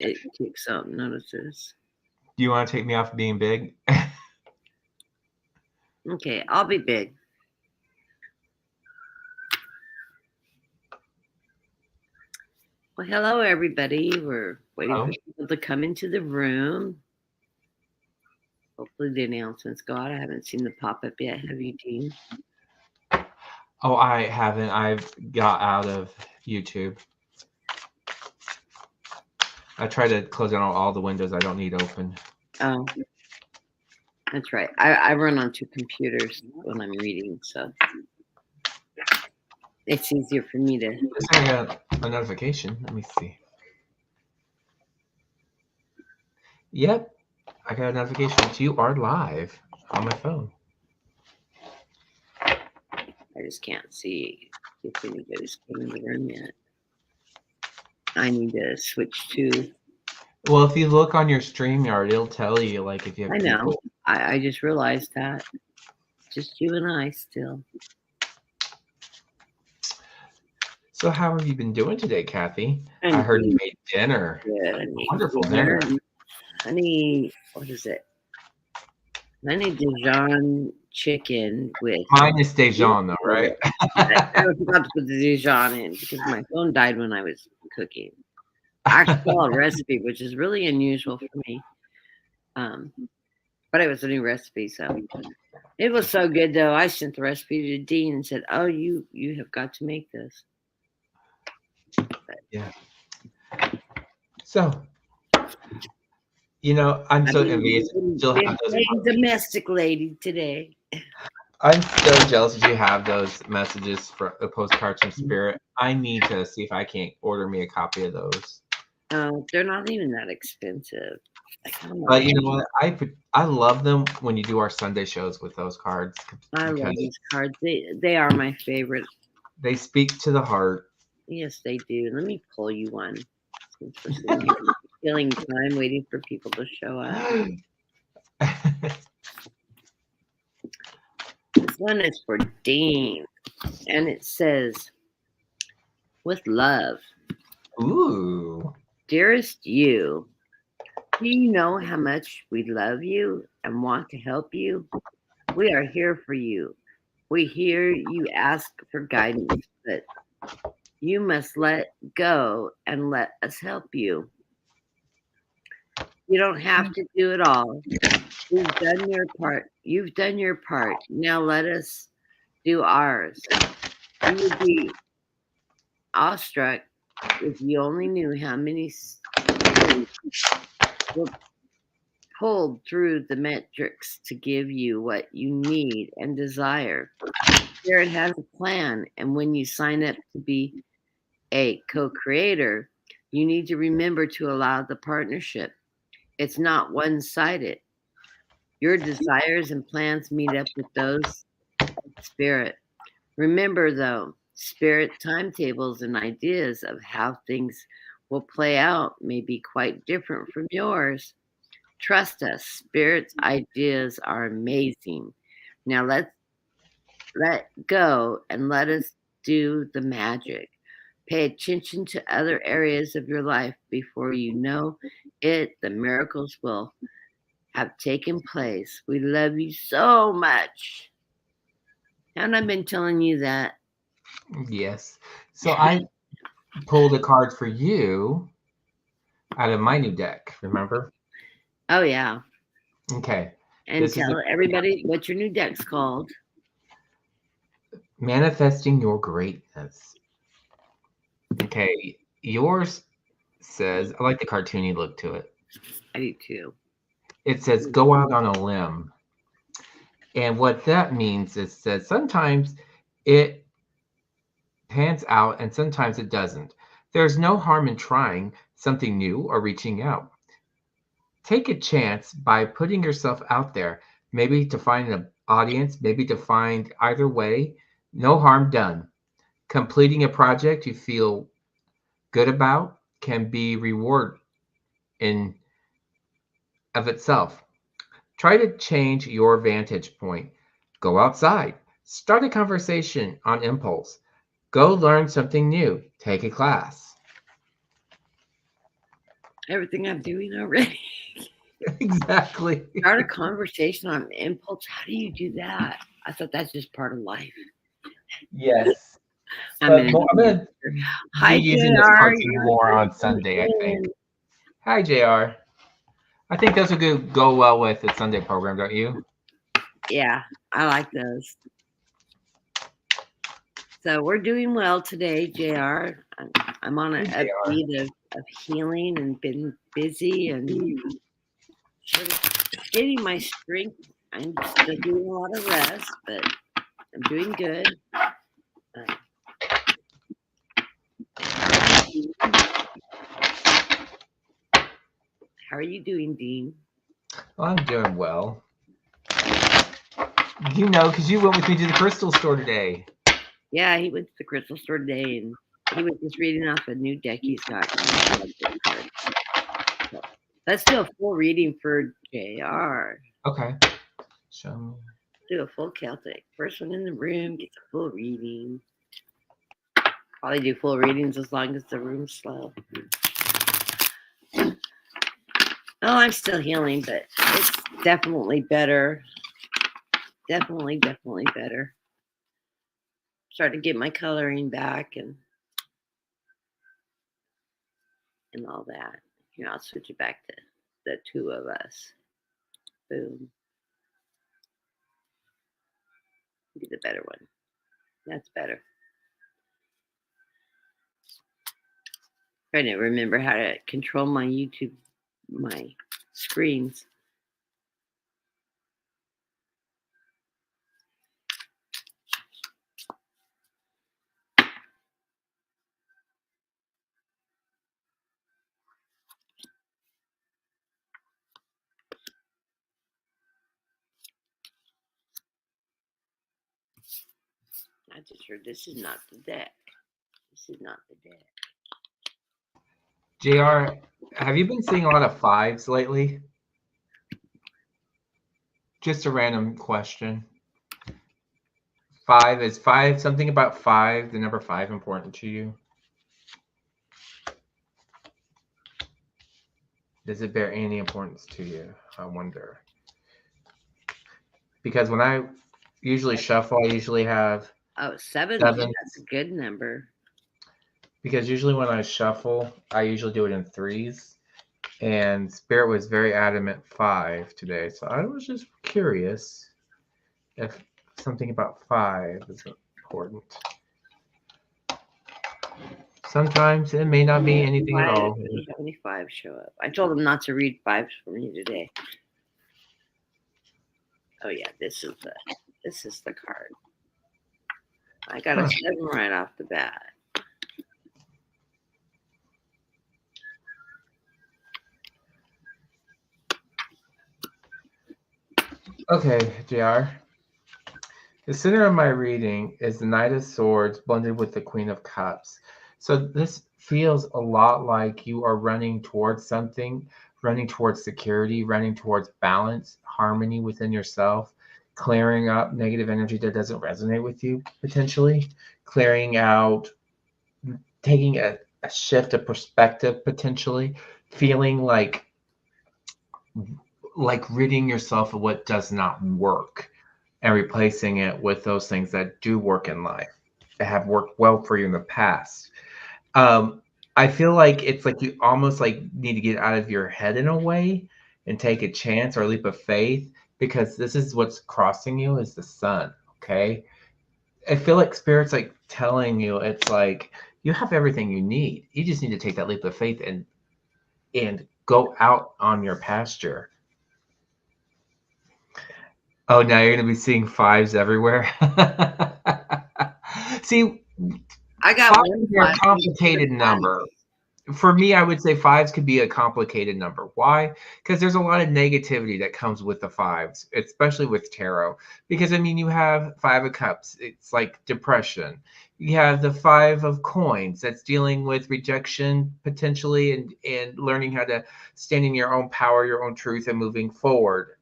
it kicks up notices. Do you want to take me off being big? Okay, I'll be big. Well, hello, everybody. We're waiting Oh, for people to come into the room. Hopefully, the announcements go out. I haven't seen the pop up yet. Have you, Dean? oh, I haven't. I've got out of YouTube. I try to close down all the windows I don't need open. Oh, that's right. I run on two computers when I'm reading, so it's easier for me to. I got a notification. Let me see. Yep, I got a notification. You are live on my phone. I just can't see if anybody's come in the room yet. I need to switch to. Well, if you look on your StreamYard, it'll tell you like if you have I know. people. I just realized that. Just you and I still. So how have you been doing today, Kathy? I heard you made dinner. Good. Wonderful dinner. Honey, what is it? Honey Dijon chicken with. Mine is Dijon, though, right? I forgot to put the Dijon in because my phone died when I was cooking. I actually saw a recipe, which is really unusual for me. But it was a new recipe, so it was so good. Though I sent the recipe to Dean and said, "Oh, you have got to make this." Yeah. So, I'm so envious. Still have those. Domestic lady today. I'm so jealous that you have those messages for the postcards from Spirit. I need to see if I can't order me a copy of those. They're not even that expensive. But you know what? I love them when you do our Sunday shows with those cards. I love these cards. They are my favorite. They speak to the heart. Yes, they do. Let me pull you one. Since we're sitting here killing time waiting for people to show up. This one is for Dean, and it says, "With love, Ooh, dearest you. Do you know how much we love you and want to help you? We are here for you. We hear you ask for guidance, but you must let go and let us help you. You don't have to do it all. You've done your part. You've done your part. Now let us do ours. You would be awestruck if you only knew how many were pulled through the metrics to give you what you need and desire. Spirit has a plan, and when you sign up to be a co-creator, you need to remember to allow the partnership. It's not one-sided. Your desires and plans meet up with those of Spirit. Remember, though, Spirit timetables and ideas of how things will play out may be quite different from yours. Trust us, Spirit's ideas are amazing. Now let's let go and let us do the magic. Pay attention to other areas of your life before you know it. The miracles will have taken place. We love you so much. Haven't I been telling you that? yes. So I pulled a card for you out of my new deck. Remember? Oh, yeah. Okay. And tell everybody what your new deck's called. Manifesting Your Greatness. Okay. Yours says, I like the cartoony look to it. I do too. It says, go out on a limb. And what that means is that sometimes it pans out and sometimes it doesn't. There's no harm in trying something new or reaching out. Take a chance by putting yourself out there, maybe to find an audience, maybe to find either way. No harm done. Completing a project you feel good about can be reward in of itself. Try to change your vantage point. Go outside. Start a conversation on impulse. Go learn something new. Take a class. everything I'm doing already. Exactly. Start a conversation on impulse. How do you do that? I thought that's just part of life. Yes. I'm But an I'm going to be Hi, using this JR. cartoon You're more on listening Sunday, I think. in. Hi, JR. I think those would go well with the Sunday program, don't you? Yeah, I like those. So we're doing well today, JR. I'm on an Hey, JR. upbeat of healing and been busy and sort of getting my strength. I'm still doing a lot of rest, but I'm doing good. How are you doing, Dean? Well, I'm doing well. You know, because you went with me to the crystal store today. Yeah, he went to the crystal store today and he was just reading off a new deck he's got. So let's do a full reading for JR. Okay. Show me. Do a full Celtic. First one in the room gets a full reading. Probably do full readings as long as the room's slow. Oh, I'm still healing, but it's definitely better. Definitely better. Starting to get my coloring back and all that. Here, I'll switch it back to the two of us. Boom. Be the better one. That's better. Trying to remember how to control my YouTube, my screens. I just heard this is not the deck. This is not the deck. JR, have you been seeing a lot of fives lately? Just a random question. Is five something about five, the number five, important to you? Does it bear any importance to you? I wonder. Because when I usually shuffle, I usually have Oh, seven. seven. That's a good number. Because usually when I shuffle, I usually do it in threes. And Spirit was very adamant five today. So I was just curious if something about five is important. Sometimes it may not be anything at all. How many fives show up? I told him not to read fives for me today. Oh yeah, this is the card. I got a seven right off the bat. Okay, JR. The center of my reading is the Knight of Swords blended with the Queen of Cups. So this feels a lot like you are running towards something, running towards security, running towards balance, harmony within yourself, clearing up negative energy that doesn't resonate with you, potentially, clearing out, taking a shift of perspective, potentially, feeling like ridding yourself of what does not work and replacing it with those things that do work in life, that have worked well for you in the past. I feel like it's like you almost like need to get out of your head in a way and take a chance or a leap of faith, because this is what's crossing you is the sun. Okay. I feel like Spirit's like telling you, it's like you have everything you need. You just need to take that leap of faith and go out on your pasture. Oh, now you're gonna be seeing fives everywhere. See, I got five one is a five. complicated number. For me, I would say fives could be a complicated number. Why? Because there's a lot of negativity that comes with the fives, especially with tarot. Because I mean, you have five of cups, it's like depression. You have the five of coins, that's dealing with rejection potentially, and learning how to stand in your own power, your own truth, and moving forward.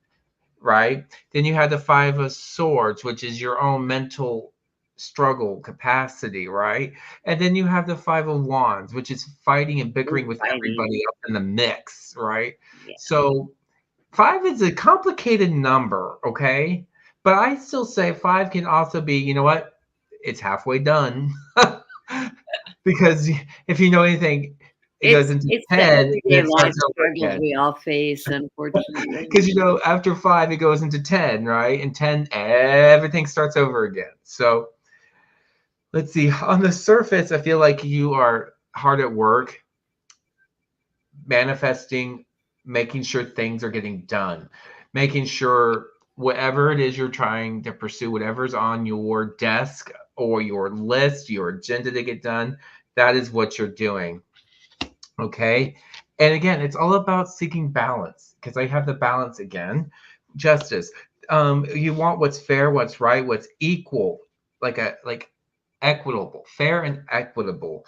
Right? Then you have the five of swords, which is your own mental struggle capacity, right? And then you have the Five of Wands, which is fighting and bickering with Fighting. everybody up in the mix, right? Yeah. So five is a complicated number, okay? But I still say five can also be, you know what? It's halfway done. Because if you know anything, it goes into It's the 10 and everyday it life starts over struggles again. we all face, unfortunately. Because, you know, after five, it goes into 10, right? And 10, everything starts over again. So let's see. On the surface, I feel like you are hard at work, manifesting, making sure things are getting done, making sure whatever it is you're trying to pursue, whatever's on your desk or your list, your agenda to get done, that is what you're doing. Okay. And again, it's all about seeking balance because I have the balance again. Justice. You want what's fair, what's right, what's equal, like equitable, fair and equitable.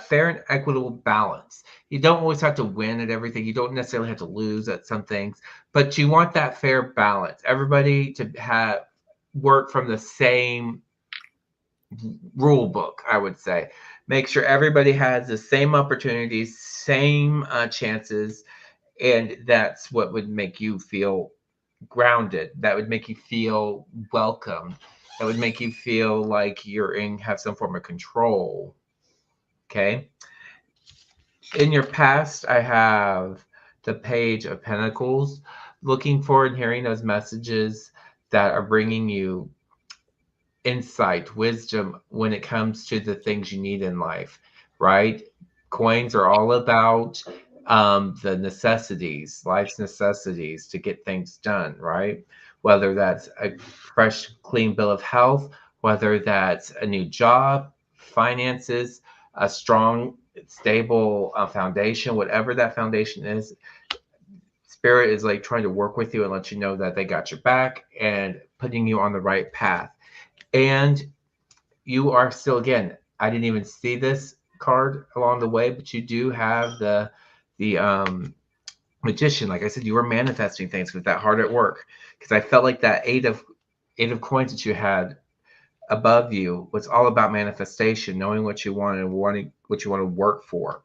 Fair and equitable balance. You don't always have to win at everything. You don't necessarily have to lose at some things, but you want that fair balance. Everybody to have work from the same rule book, I would say. Make sure everybody has the same opportunities, same chances, and that's what would make you feel grounded. That would make you feel welcome. That would make you feel like you're in have some form of control. Okay. In your past, I have the Page of Pentacles. Looking forward and hearing those messages that are bringing you insight, wisdom when it comes to the things you need in life, right? Coins are all about the necessities, life's necessities to get things done, right? Whether that's a fresh, clean bill of health, whether that's a new job, finances, a strong, stable foundation, whatever that foundation is, Spirit is like trying to work with you and let you know that they got your back and putting you on the right path. And you are still, again, I didn't even see this card along the way, but you do have the magician. Like I said, you were manifesting things with that hard at work, because I felt like that eight of coins that you had above you was all about manifestation, knowing what you want and wanting what you want to work for.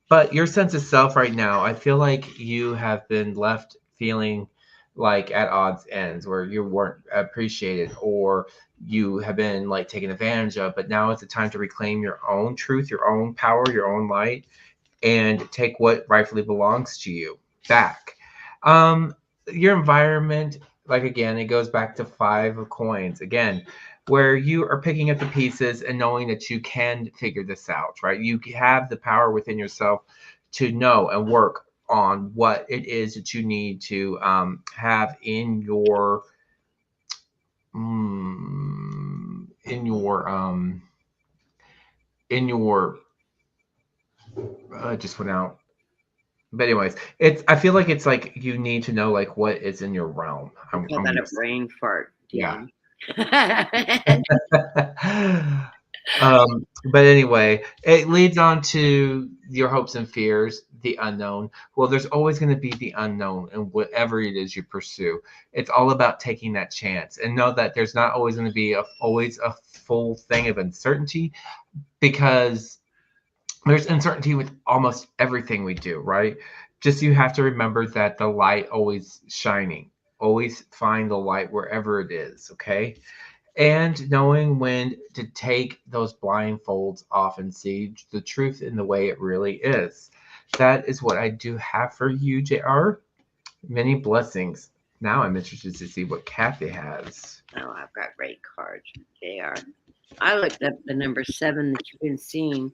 But your sense of self right now, I feel like you have been left feeling like at odds ends, where you weren't appreciated or you have been like taken advantage of. But now is the time to reclaim your own truth, your own power, your own light, and take what rightfully belongs to you back. Um, your environment, like again, it goes back to five of coins again, where you are picking up the pieces and knowing that you can figure this out, right? You have the power within yourself to know and work on what it is that you need to have in your just went out. But anyways, it's I feel like it's like you need to know like what is in your realm. We call I'm that gonna a brain fart, yeah. Dean. But anyway, it leads on to your hopes and fears, the unknown. Well, there's always going to be the unknown in whatever it is you pursue. It's all about taking that chance and know that there's not always going to be always a full thing of uncertainty, because there's uncertainty with almost everything we do, right? Just you have to remember that the light always shining. Always find the light wherever it is, okay? And knowing when to take those blindfolds off and see the truth in the way it really is. That is what I do have for you, JR. Many blessings. Now I'm interested to see what Kathy has. Oh, I've got great cards. They are. I looked up the number seven that you've been seeing.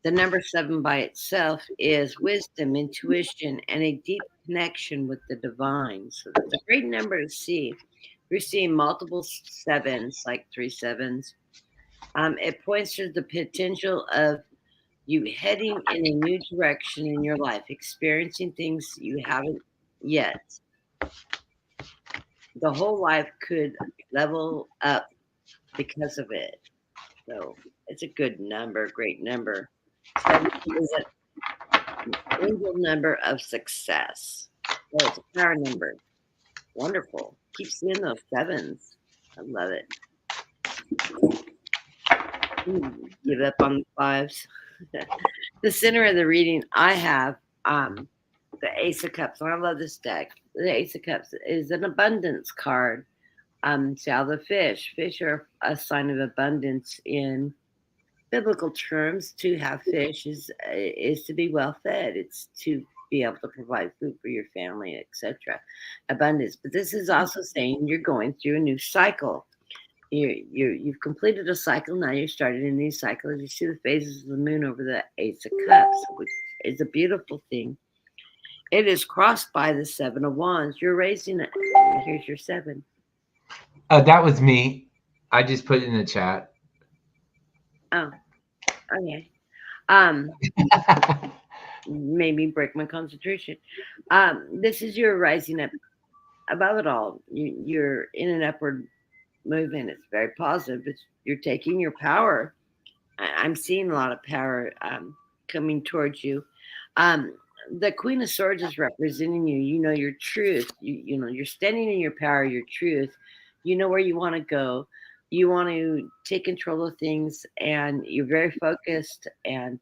The number seven by itself is wisdom, intuition, and a deep connection with the divine. So that's a great number to see. We're seeing multiple sevens, like three sevens. It points to the potential of you heading in a new direction in your life, experiencing things you haven't yet. The whole life could level up because of it. So it's a good number, great number. Seven is an angel number of success. So it's a power number. Wonderful. Keep seeing those sevens. I love it. Give up on the fives. The center of the reading, I have the Ace of Cups. And I love this deck. The Ace of Cups is an abundance card. So the fish. Fish are a sign of abundance in biblical terms. To have fish is to be well fed. It's to be able to provide food for your family, etc. Abundance. But this is also saying you're going through a new cycle. You've completed a cycle. Now you're starting a new cycle. As you see the phases of the moon over the Ace of Cups, which is a beautiful thing. It is crossed by the Seven of Wands. You're raising it. Here's your seven. That was me. I just put it in the chat. Oh, okay. Um, Maybe break my concentration. This is your rising up above it all. You're in an upward movement. It's very positive. You're taking your power. I'm seeing a lot of power coming towards you. Um, the Queen of Swords is representing you. You know your truth. You know you're standing in your power, your truth. You know where you want to go. You want to take control of things, and you're very focused and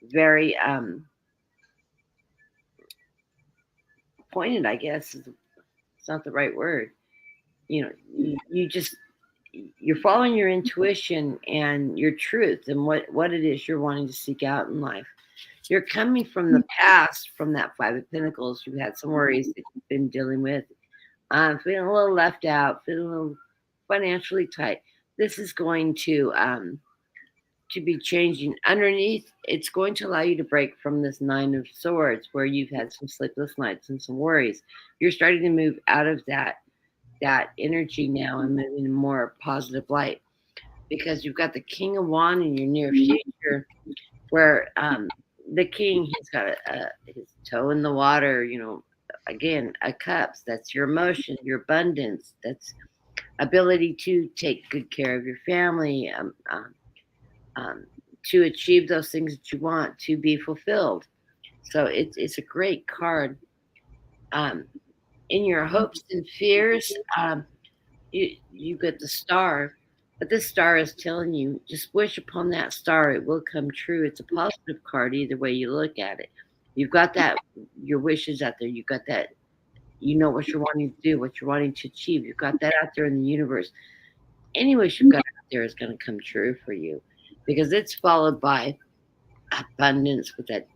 very pointed. I guess it's not the right word. You just you're following your intuition and your truth and what it is you're wanting to seek out in life. You're coming from the past, from that Five of Pentacles. You've had some worries that you've been dealing with, feeling a little left out, feeling a little financially tight. This is going to be changing. Underneath, it's going to allow you to break from this Nine of Swords, where you've had some sleepless nights and some worries. You're starting to move out of that energy now and moving in more positive light, because you've got the King of Wands in your near future, where the king, he's got his toe in the water, again, a cups. That's your emotion, your abundance. That's ability to take good care of your family, um, to achieve those things that you want, to be fulfilled. So it's a great card. Um, in your hopes and fears, you get the star, but this star is telling you just wish upon that star, it will come true. It's a positive card either way you look at it. You've got that, your wishes out there. You've got that, you know what you're wanting to do, what you're wanting to achieve. You've got that out there in the universe. Any wish you've got out there is going to come true for you, because it's followed by abundance with that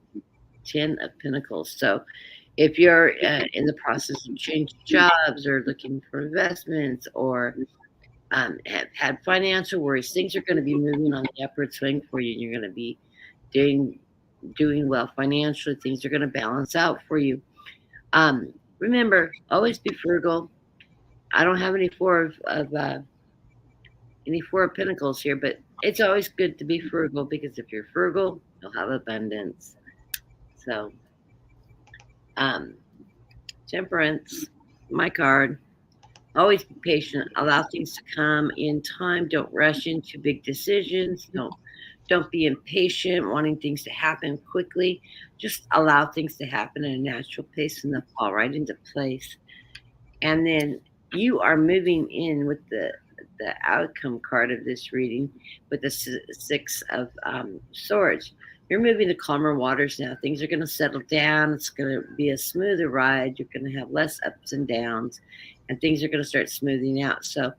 Ten of Pentacles. So if you're in the process of changing jobs or looking for investments, or have had financial worries, things are going to be moving on the upward swing for you, and you're going to be doing well financially. Things are going to balance out for you. Remember, always be frugal. I don't have any Four of Pentacles here, but it's always good to be frugal, because if you're frugal, you'll have abundance. So, um, Temperance, my card. Always be patient. Allow things to come in time. Don't rush into big decisions. Don't be impatient, wanting things to happen quickly. Just allow things to happen at a natural pace, and they'll fall right into place. And then you are moving in with the outcome card of this reading, with the Six of Swords. You're moving to calmer waters now. Things are going to settle down. It's going to be a smoother ride. You're going to have less ups and downs, and things are going to start smoothing out. So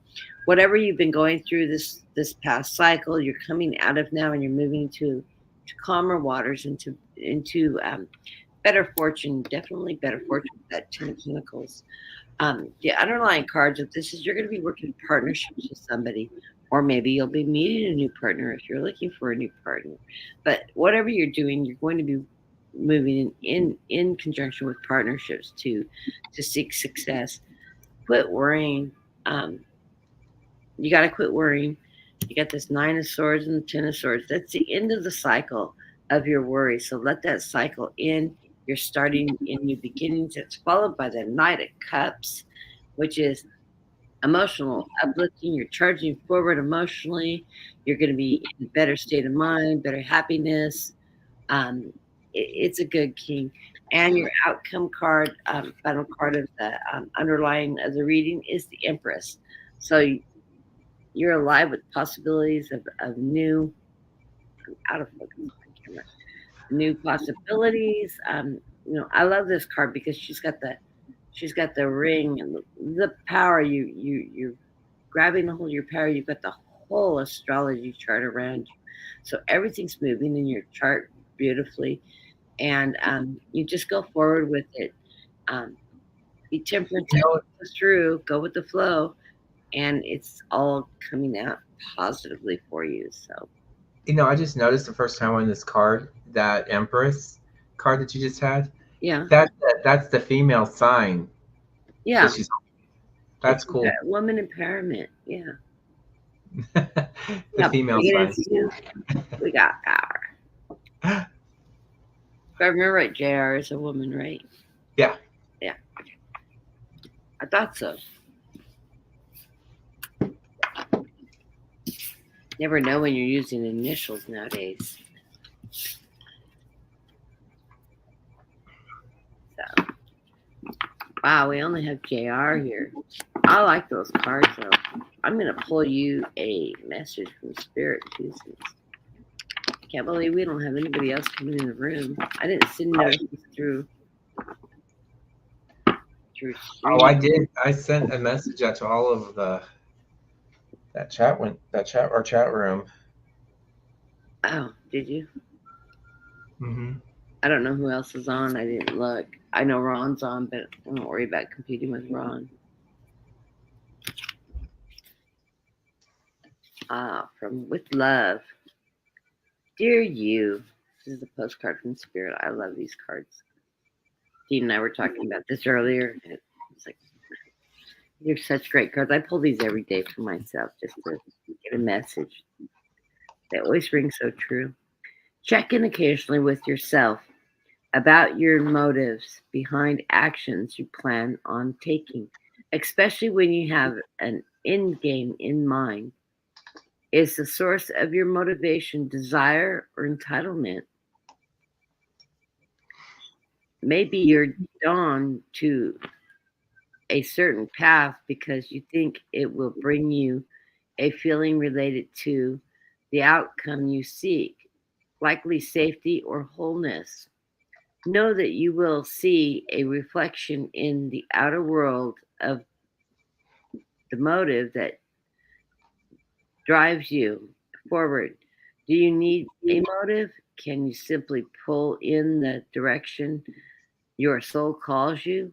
whatever you've been going through this past cycle, you're coming out of now, and you're moving to calmer waters, into better fortune. Definitely better fortune with that Ten of Pentacles. The underlying cards of this is you're going to be working partnerships with somebody, or maybe you'll be meeting a new partner if you're looking for a new partner. But whatever you're doing, you're going to be moving in conjunction with partnerships to seek success. Quit worrying. You got to quit worrying. You got this Nine of Swords and the Ten of Swords. That's the end of the cycle of your worry. So let that cycle in. You're starting in new beginnings. It's followed by the Knight of Cups, which is emotional uplifting. You're charging forward emotionally. You're going to be in a better state of mind, better happiness. It's a good king. And your outcome card, final card of the underlying of the reading, is the Empress. So you're alive with possibilities of new out of focus my camera. New possibilities. I love this card because she's got the ring and the power. You're grabbing a hold of your power. You've got the whole astrology chart around you, so everything's moving in your chart beautifully, and you just go forward with it. Um, be temperate You know, through, go with the flow, and it's all coming out positively for you. So I just noticed the first time on this card, that Empress card that you just had, yeah, that's the female sign yeah, that she's. it's That's cool. woman empowerment. Yeah, The yeah, female bring it sign. into you. We got power. If I remember right, JR is a woman, right? Yeah. Yeah, I thought so. Never know when you're using initials nowadays. So, wow, we only have JR here. I like those cards though. I'm gonna pull you a message from Spirit too. I can't believe we don't have anybody else coming in the room. I didn't send notices through Oh, I streaming. did. I sent a message out to all of our chat room. Oh, did you? Mm-hmm. I don't know who else is on. I didn't look. I know Ron's on, but I don't worry about competing with Ron. From With Love. Dear you. This is a postcard from Spirit. I love these cards. Dean and I were talking about this earlier. It's like, they're such great cards. I pull these every day for myself just to get a message. They always ring so true. Check in occasionally with yourself about your motives behind actions you plan on taking, especially when you have an end game in mind. Is the source of your motivation desire or entitlement? Maybe you're drawn to a certain path because you think it will bring you a feeling related to the outcome you seek, likely safety or wholeness. Know that you will see a reflection in the outer world of the motive that drives you forward. Do you need a motive? Can you simply pull in the direction your soul calls you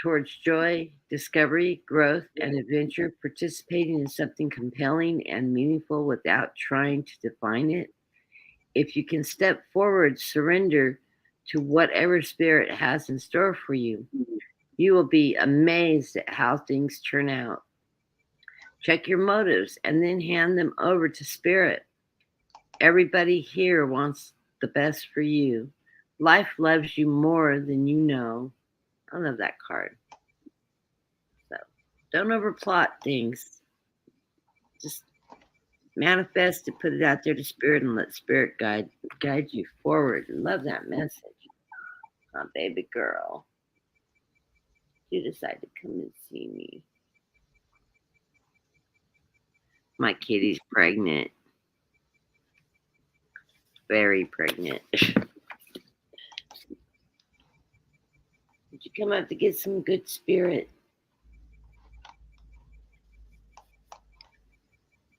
towards joy, discovery, growth, and adventure, participating in something compelling and meaningful without trying to define it? If you can step forward, surrender to whatever spirit has in store for you, you will be amazed at how things turn out. Check your motives and then hand them over to spirit. Everybody here wants the best for you. Life loves you more than you know. I love that card. So don't overplot things. Just manifest it, put it out there to spirit, and let spirit guide you forward. And love that message. Oh, baby girl, you decided to come and see me. My kitty's pregnant. Very pregnant. Did you come out to get some good spirit?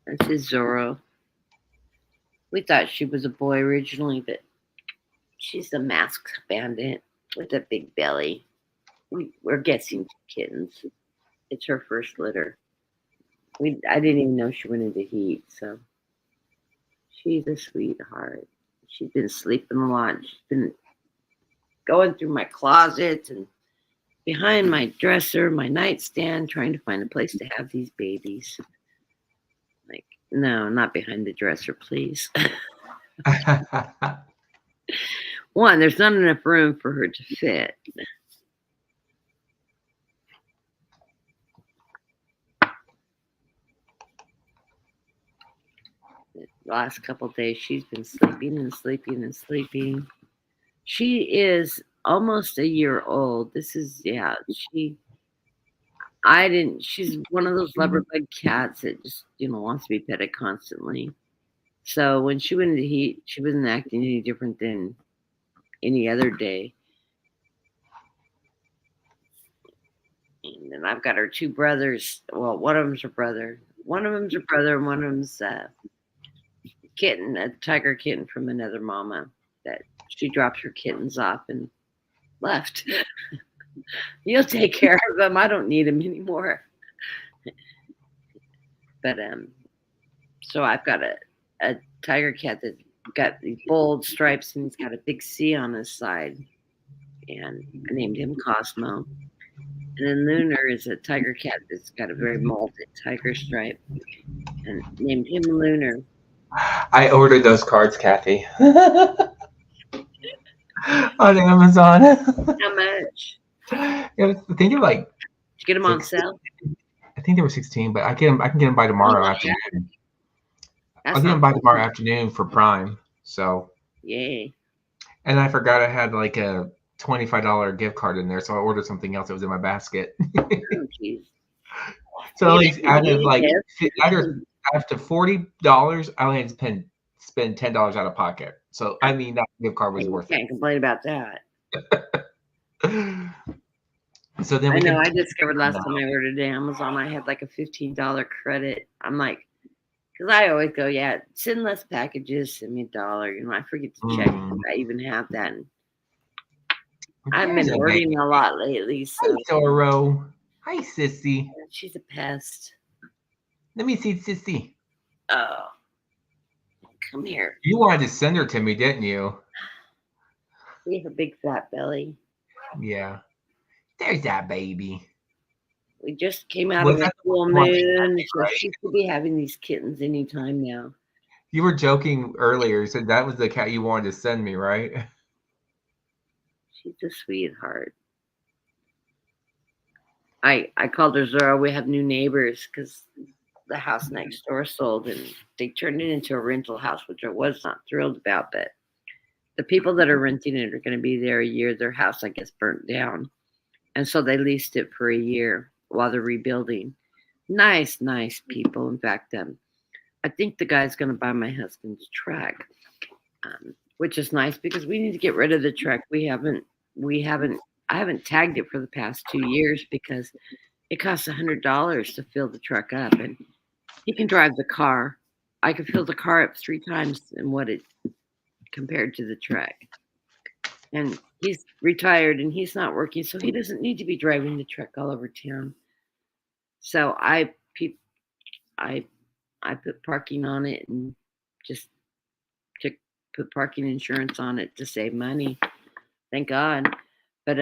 This is Zorro. We thought she was a boy originally, but she's a masked bandit with a big belly. We're guessing kittens. It's her first litter. I didn't even know she went into heat, so she's a sweetheart. She's been sleeping a lot. She's been going through my closet and behind my dresser, my nightstand, trying to find a place to have these babies. Like, no, not behind the dresser, please. One, there's not enough room for her to fit. The last couple of days, she's been sleeping and sleeping and sleeping. She is almost a year old. This is, yeah, she's one of those lover bug cats that just, wants to be petted constantly. So when she went into heat, she wasn't acting any different than any other day. And then I've got her two brothers. Well, one of them's her brother. One of them's her brother, and one of them's a kitten, a tiger kitten from another mama that she dropped her kittens off and left. You'll take care of them. I don't need them anymore. But so I've got a tiger cat that's got these bold stripes and he's got a big C on his side, and I named him Cosmo. And then Lunar is a tiger cat that's got a very molded tiger stripe, and named him Lunar. I ordered those cards, Kathy, on Amazon. How much? I think they're like. Did you get them on 16. sale? I think they were 16, but I can get them by tomorrow afternoon. I'll get them by tomorrow afternoon for Prime. So. Yay! And I forgot I had like a $25 gift card in there, so I ordered something else that was in my basket. Oh, jeez. So at least out of like after $40, I only had to spend $10 out of pocket. So I mean that gift card was worth it. Can't complain about that. So then I discovered last time I ordered at Amazon, I had like a $15 credit. I'm like, because I always go, yeah, send less packages, send me $1. You know, I forget to check if I even have that. And I've been ordering a lot lately. So. Hi, Doro. Hi, Sissy. She's a pest. Let me see Sissy. Oh, come here. You wanted to send her to me, didn't you? We have a big fat belly. Yeah. There's that baby. We just came out of a full moon, so she could be having these kittens anytime now. You were joking earlier. You said that was the cat you wanted to send me, right? She's a sweetheart. I called her Zora. We have new neighbors because the house next door sold, and they turned it into a rental house, which I was not thrilled about. But the people that are renting it are going to be there a year. Their house, I guess, burnt down. And so they leased it for a year while they're rebuilding. Nice people. In fact, I think the guy's going to buy my husband's truck, which is nice because we need to get rid of the truck. I haven't tagged it for the past 2 years because it costs $100 to fill the truck up, and he can drive the car. I could fill the car up 3 times in what it compared to the truck. And he's retired and he's not working, so he doesn't need to be driving the truck all over town. So I put parking on it and just put parking insurance on it to save money. Thank God. But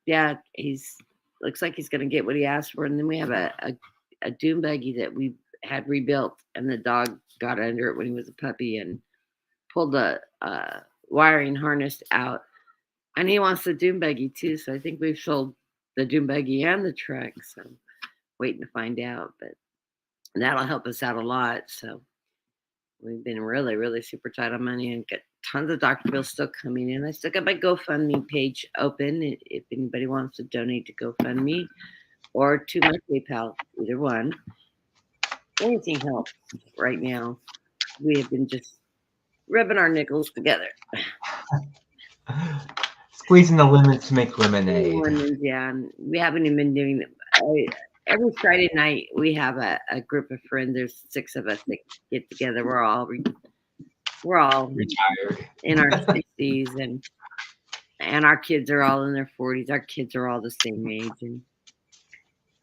yeah, looks like he's gonna get what he asked for. And then we have a dune buggy that we had rebuilt, and the dog got under it when he was a puppy and pulled the wiring harness out. And he wants the dune buggy too, so I think we've sold the dune buggy and the truck. So waiting to find out, but that'll help us out a lot. So we've been really super tight on money and got tons of doctor bills still coming in. I still got my GoFundMe page open if anybody wants to donate to GoFundMe or to my PayPal, either one. Anything helps right now. We have been just rubbing our nickels together. Squeezing the lemons to make lemonade. Lemons, yeah, and we haven't even been doing it. Every Friday night we have a group of friends. There's 6 of us that get together. We're all retired in our 60s, and our kids are all in their 40s. Our kids are all the same age,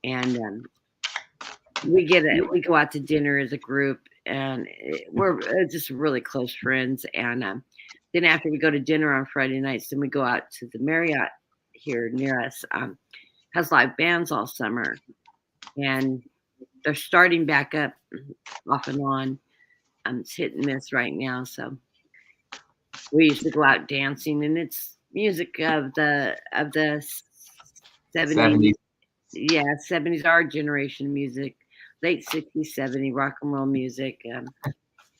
and we go out to dinner as a group, and we're just really close friends. And then after we go to dinner on Friday nights, then we go out to the Marriott here near us. Has live bands all summer, and they're starting back up off and on. It's hit and miss right now, so we used to go out dancing, and it's music of the 70s. Yeah, 70s, our generation music, late 60s, 70s rock and roll music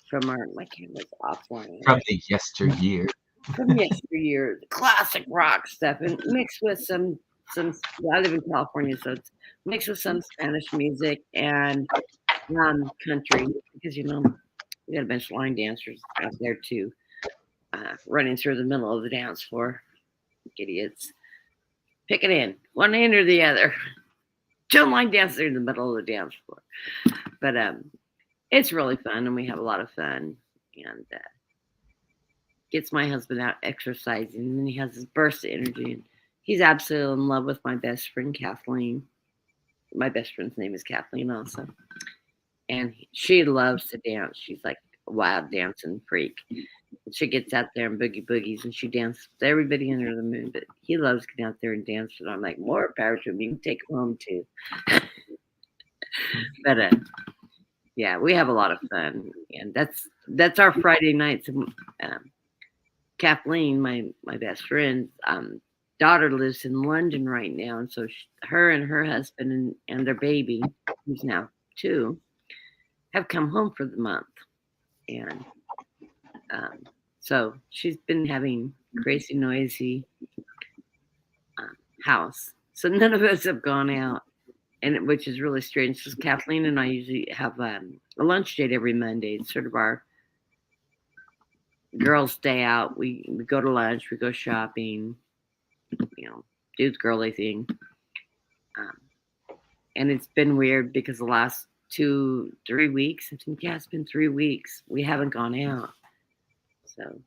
from my camera's offline. From the yesteryear. From yesteryear, classic rock stuff, and mixed with some. I live in California, so it's mixed with some Spanish music and country, because We got a bunch of line dancers out there too, running through the middle of the dance floor. Idiots. Pick it in, one end or the other. Don't line dancers in the middle of the dance floor. But it's really fun, and we have a lot of fun. And gets my husband out exercising, and then he has his burst of energy. And he's absolutely in love with my best friend, Kathleen. My best friend's name is Kathleen also. And she loves to dance. She's like a wild dancing freak. She gets out there and boogies, and she dances with everybody under the moon. But he loves getting out there and dancing. I'm like, more power to him. You can take him home too. But yeah, we have a lot of fun, and that's our Friday nights. Kathleen, my best friend, daughter lives in London right now, and so her and her husband and their baby, who's now 2, have come home for the month, and so she's been having crazy noisy house. So none of us have gone out, and which is really strange because Kathleen and I usually have a lunch date every Monday. It's sort of our girls' day out. We go to lunch, we go shopping, do the girly thing. And it's been weird because the last 2-3 weeks, I think, it's been 3 weeks, we haven't gone out. So,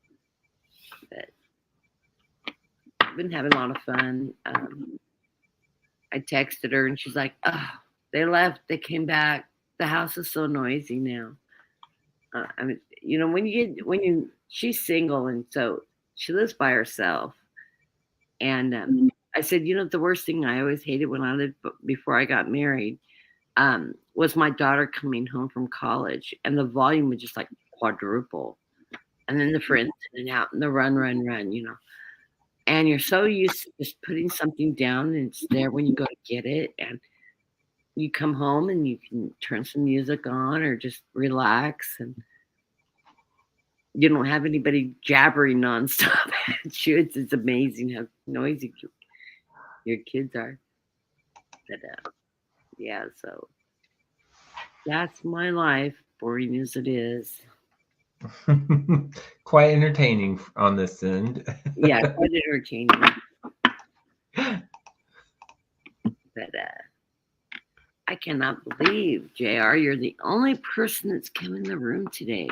but I've been having a lot of fun. I texted her and she's like, "Oh, they left. They came back. The house is so noisy now." I mean, she's single, and so she lives by herself. And I said, the worst thing I always hated when I lived before I got married was my daughter coming home from college, and the volume would just like quadruple, and then the friends in and out, and the run, and you're so used to just putting something down, and it's there when you go to get it, and you come home and you can turn some music on or just relax, and you don't have anybody jabbering nonstop at you. It's amazing how noisy your kids are. But yeah, so that's my life, boring as it is. Quite entertaining on this end. Yeah, quite entertaining. But I cannot believe, JR, you're the only person that's come in the room today.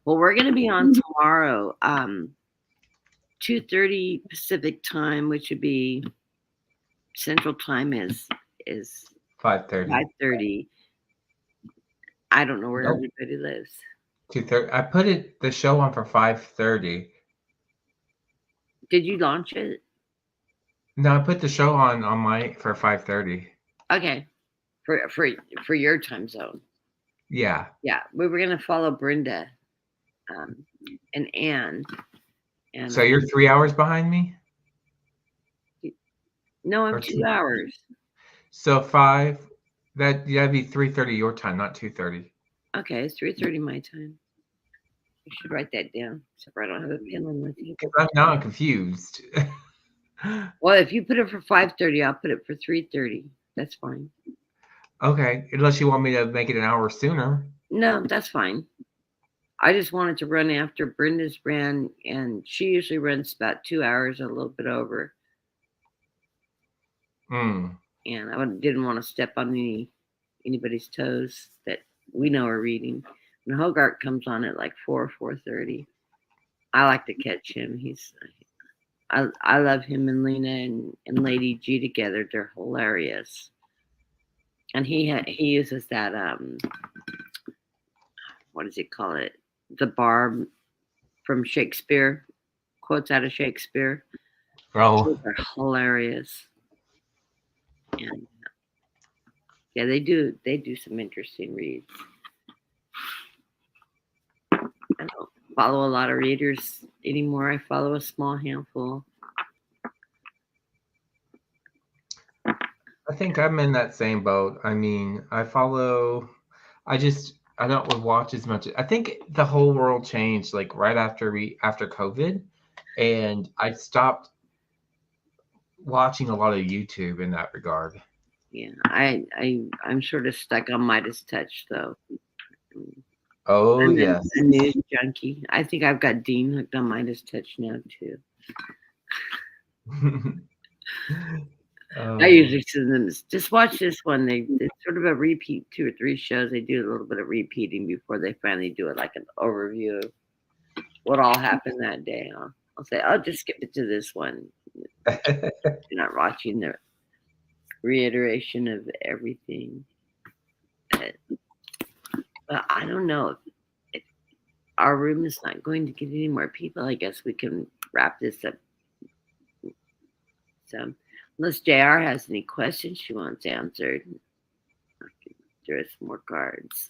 Well, we're going to be on tomorrow, 2:30 Pacific time, which would be Central Time is 5:30. 5:30. I don't know where everybody lives. 2:30. I put the show on for 5:30. Did you launch it? No, I put the show on my for 5:30. Okay, for your time zone. Yeah. Yeah, we were gonna follow Brenda, and Anne. And so you're 3 hours behind me? No, I'm 2 hours. So 5. That'd be 3:30 your time, not 2:30. Okay, it's 3:30 my time. I should write that down, except for I don't have a pen on my table. I'm now confused. Well, if you put it for 5:30, I'll put it for 3:30. That's fine. Okay, unless you want me to make it an hour sooner. No, that's fine. I just wanted to run after Brenda's ran, and she usually runs about 2 hours, a little bit over. And I didn't want to step on anybody's toes that we know are reading. When Hogarth comes on at like 4:30, I like to catch him. I love him and Lena and Lady G together. They're hilarious. And he uses that what does he call it? The bar from Shakespeare, quotes out of Shakespeare. Oh, they're hilarious. And yeah, they do some interesting reads. I don't follow a lot of readers anymore. I follow a small handful. I think I'm in that same boat. I mean, I don't watch as much. I think the whole world changed like right after COVID, and I stopped watching a lot of YouTube in that regard. Yeah, I'm sort of stuck on Midas Touch though. Oh, I'm yes. a news junkie. I think I've got Dean hooked on Midas Touch now too. I Oh, usually send them just watch this one. It's sort of a repeat, 2 or 3 shows. They do a little bit of repeating before they finally do it, like an overview of what all happened that day. I'll say, I'll just skip it to this one. You're not watching the reiteration of everything. But I don't know if our room is not going to get any more people. I guess we can wrap this up. So, unless JR has any questions she wants answered, I can draw some more cards.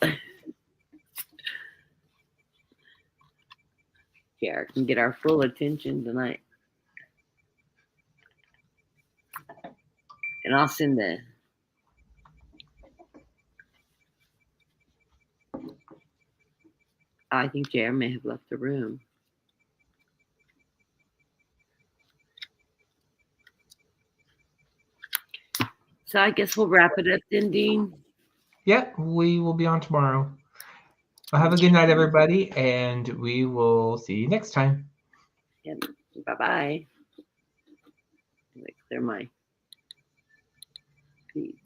JR can get our full attention tonight. And I'll send the I think JR may have left the room. So I guess we'll wrap it up then, Dean. yeah, we will be on tomorrow. Well, have a good night, everybody, and we will see you next time. Yep. Bye-bye. Clear my feed.